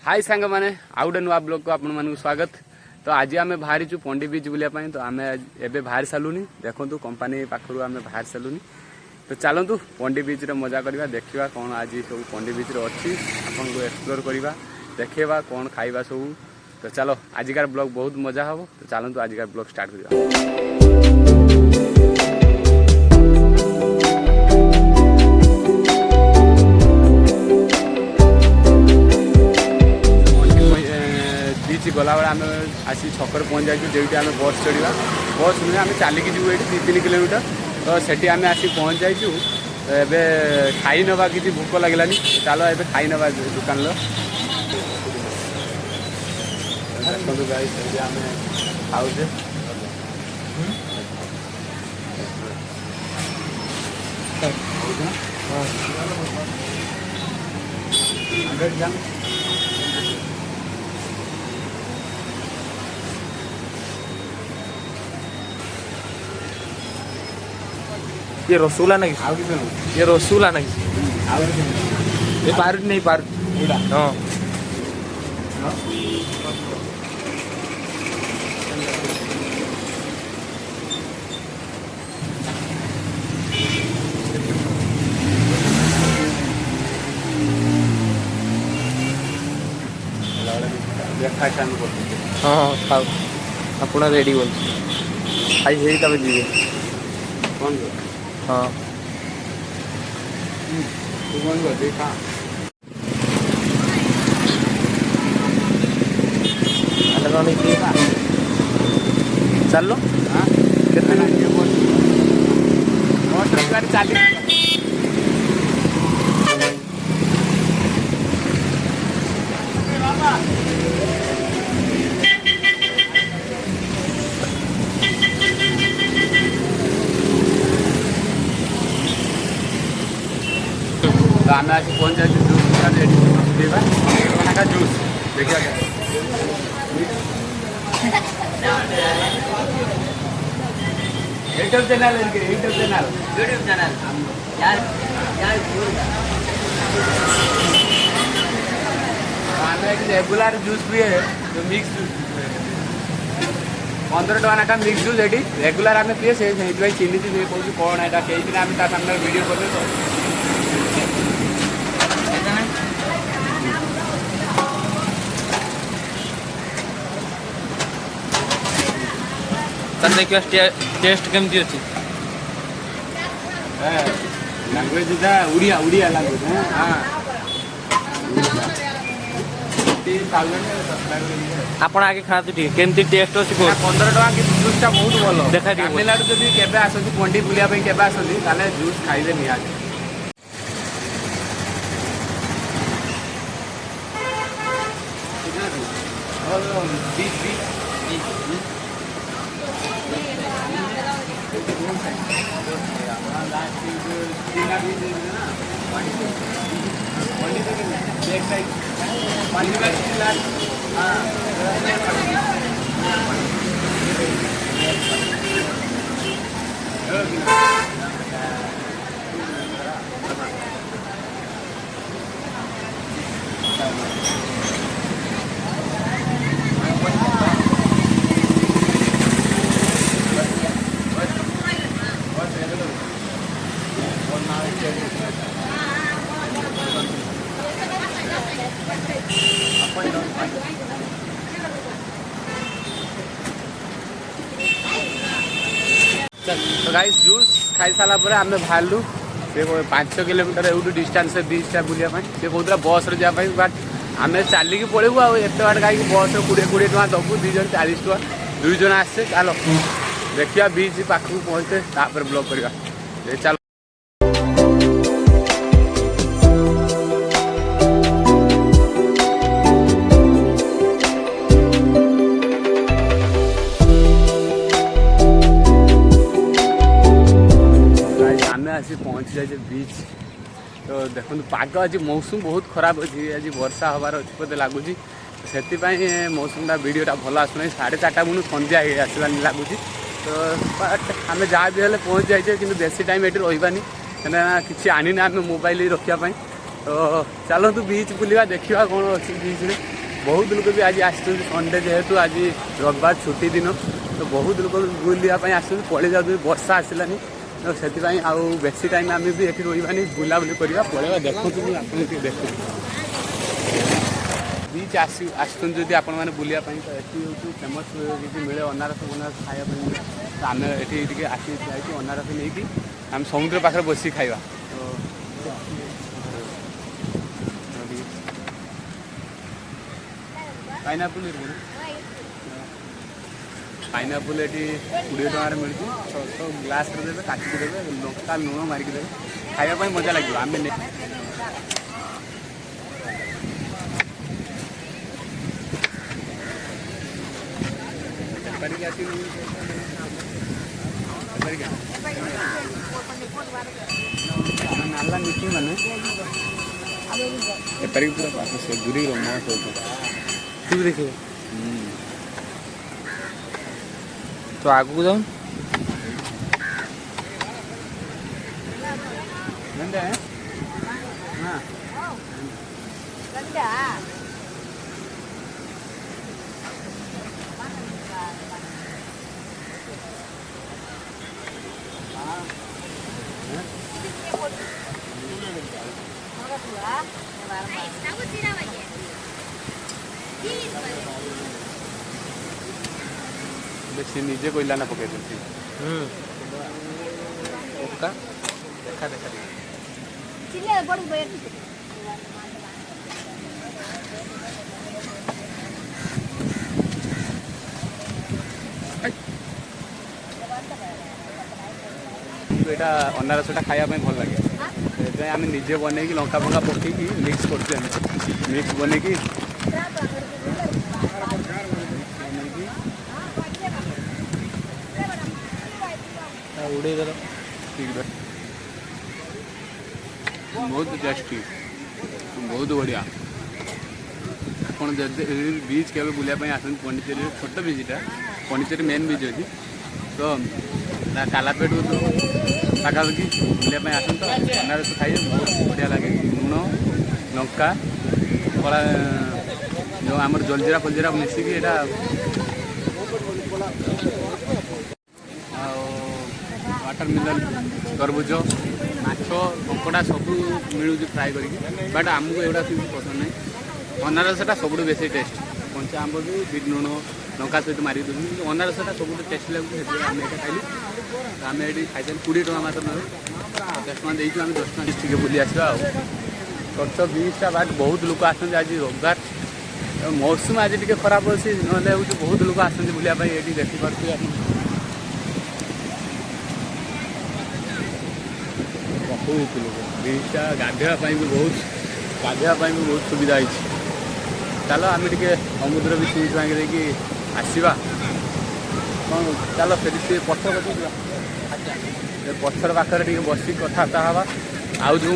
हाय सांग मैंने आउ गोटे नुआ ब्लॉग को आपण मानक स्वागत। तो आज आम बाहरी पंडी बीच बुलापाई तो आम एवं बाहर सारूनी देखूँ कंपानी पाखर आम बाहर सारूनी। तो चलतु पंडी बीच रे मजा करवा देखा कौन आज सब पंडी बीच रे अच्छी आपन को एक्सप्लोर करवा देखा कौन खाइबा सब। तो चलो आजिकार ब्लॉग बहुत मजा हम। तो चलतु आजिकार ब्लॉग स्टार्ट करवा। गला बेला आम आसी छकर पहुँच जाइए जो आम बस चढ़ा बस नुहे आम चलिकी जीव ये 2-3 किलोमीटर। तो सेठी आम आसी पहुँच जाइए एवं खाई नवा कि भूक लगलानी चलो ए खाई नवा दुकान देखो गाइस आम खाऊे ये रसगुल्ला नहीं ये रसगुल्ला नहीं ये पार नहीं पार हाँ हाँ खाओ अपना रेडी बोल खाई है तब जी कौन हाँ तू कौन कर देखा चल लो हाँ कितने गाड़ी चाली तो आम आज पहुँच जाए जूस पीवा का जूस देखिए यूट्यूब चैनल यार रेगुलर जूस भी है तो मिक्स जूस 15 टका नाटा मिक्स जूस ये रेगुलर आम पीए से चिन्ह कौन कौन यहाँ कई दिन आम सामने वीडियो करें तो चल देखिए टेस्ट केमती अच्छी लैंग्वेज उड़िया उड़िया लैंग्वेज हाँ आपण आगे खाते ठीक केमती टेस्ट अच्छी 15 टका कि जूसटा बहुत भल देखा तमिलनाडु जब केवे आसती पंडी बुलाया केवे आसती ताले जूस खाइले निहाती तो गाइस जूस खाई सारा आम बाहरलु से 5 किलोमीटर एवं डिस्टेंस बीचटा बुलाया से कहते बस रे जावाई बट आम चलिकी पड़ेबू आते बाट कहीं बस 20 टका दबू 2 जन 40 टका 2 जन आसे चलो देखिए बीच पाखक पहुँचे तापर ब्लॉग करवा चलो। आसी पहुँची जाए बीच तो देखो पाग आज मौसम बहुत खराब अच्छी आज वर्षा हबार अच्छी बोलते लगुच से मौसमटा वीडियोटा भल आसुना 4:30 बुण संध्या आसला लगुच। तो आम जहाँ भी हेल्ले पहुँच जाइए कि बेसी टाइम ये रही कि आनी ना आम मोबाइल रखापी तो चलतु बीच बुलवा देखा कौन अच्छी बीच में बहुत लोग भी आज आस संडे जेहेतु आज रविवार छुट्टी दिन तो बहुत लोग बुलापी आस पलि जाऊँ वर्षा आसलानी तो से बेसी टाइम आम भी ये रही बुलाबुली करवा पलैया देखूँ आप देखो बीच आसुँच आप बुलापी तो ये हूँ फेमस किसी मिले अनारस बनारस खायापी तो आम ये आसिक अनारस नहीं कि आम समुद्र पाखे बस खाଇବା पाइनापुल पाइनापुल ये 20 टकर मिलती तो ग्लास देवे काटिक देवे लंका लुण मारिक देवे खायापी मजा लगे आम नाला नीति मैंने पूरा पास से दूरी रहा तू देखिए तो आगू जाऊँ हाँ बेसी निजे कोयला ना पकड़ देती टोका देखा देखा यहाँ अनारसटा खायापी भल लगे से आम निजे बन लंका फंका पकईकि मिक्स कर मिक्स बन उड़े देर ठीक है बहुत टेस्टी बहुत बढ़िया आपड़ बीच के बुलापी आस पंडिचेरी छोट बीचटा पंडिचेरी मेन बीच अच्छी तो कालापेट पाखापाखि बुलापी आस तो अनारस खाइए बहुत बढ़िया लगे लुण लंका कला जो आम जलजीरा फलजीरा मिसिकी यहाँ वाटरमेलन तरबुज माछ कंकड़ा सब मिलूँ फ्राए करके बट आमको एगुड़ा किसी पसंद नहीं अनारसटा सब बेसी टेस्ट कंचा आंब भी बीट लुण लंका सहित मारिक दूसरी अनारसटा सब टेस्ट लगे आम यहाँ खाइलु आम ये खाई 20 टका मात्र ना 10 टका देती आम 10 टका टे बुली आसवा छोट बीचटा बाट बहुत लोग आसते आज रविवार मौसम आज टे खराब अच्छी ना बहुत लोग आसते बुलापी ये देखिपे बहुत लोग बीचटा गाधेवाई भी बहुत सुविधा है चलो आम टे समुद्र भी छुई छुआई देखिए आसवा कौन चलो फिर से पत्थर पत्थर पाखे बस कथबार्ता हवा आउ जो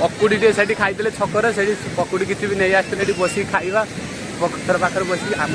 पकुड़ी से खाई छकरे से पकुड़ी किसी भी नहीं आसते बस खाଇବା पत्थर पाखे बस आम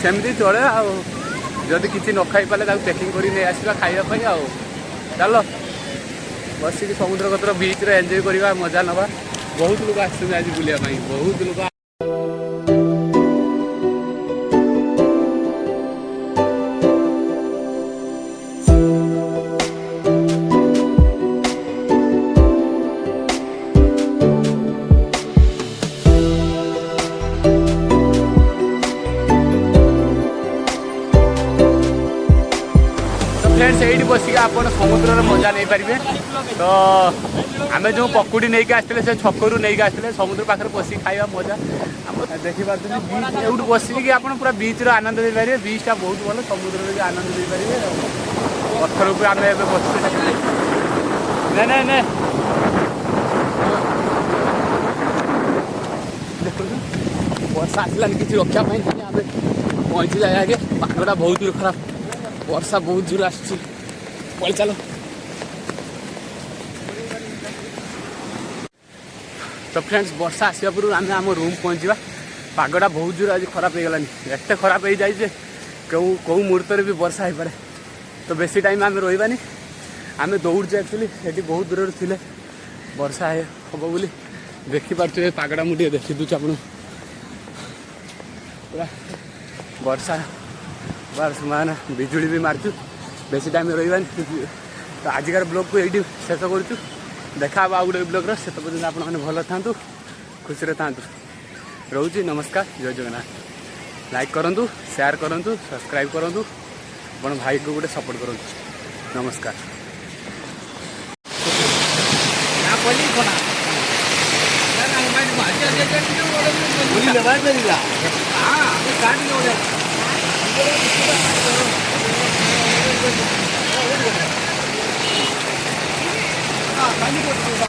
सेमती चले आदि किसी न खाई पारे पैकिंग कर नहीं आसवा खावाई आ चलो बस समुद्र कतर बीच रे एंजॉय करवा मजा नवा बहुत लोग आसते आज बुलापी बहुत लोग फ्रेंड्स ये बसिक आप समुद्र मजा नहीं पारे तो आम जो पकुड़ी नहीं आसते से छकरू नहीं आसते समुद्र पाखे बसिक खाଇବା मजा देखिए बीच एवं बसिक आप पूरा बीच आनंद दे पारे बीचटा बहुत भल समुद्र भी आनंद दे पारे पत्थर उपर आम बस नहीं देखो वर्षा आसला किसी रखापी आम पहुँची जाए आगे पागटा बहुत दूर खराब वर्षा बहुत जोर आस चलो तो फ्रेंड्स वर्षा आसवा पूर्व आम आम रूम पहुँचा पागटा बहुत जोर आज खराब हो गलानी एत खराब हो जाए कौ मुहूर्त भी वर्षा हो पाए तो बेसी टाइम आम रही आम दौड़े एक्चुअली बहुत दूर थे वर्षा है हम बोली देखिपे पागटा मुझे देखी दूँ आप पूरा वर्षा बस मान बिजुली भी मार्चु बेसी टाइम रही तो आजिकार ब्लॉग को ये शेष करूँ देखा आउ गोटे ब्लॉग से पर्यटन आप भल था खुशी था रोची नमस्कार जय जगन्नाथ लाइक करूँ शेयर करूँ सब्सक्राइब करूँ अपन भाई को गोटे सपोर्ट करूँ नमस्कार।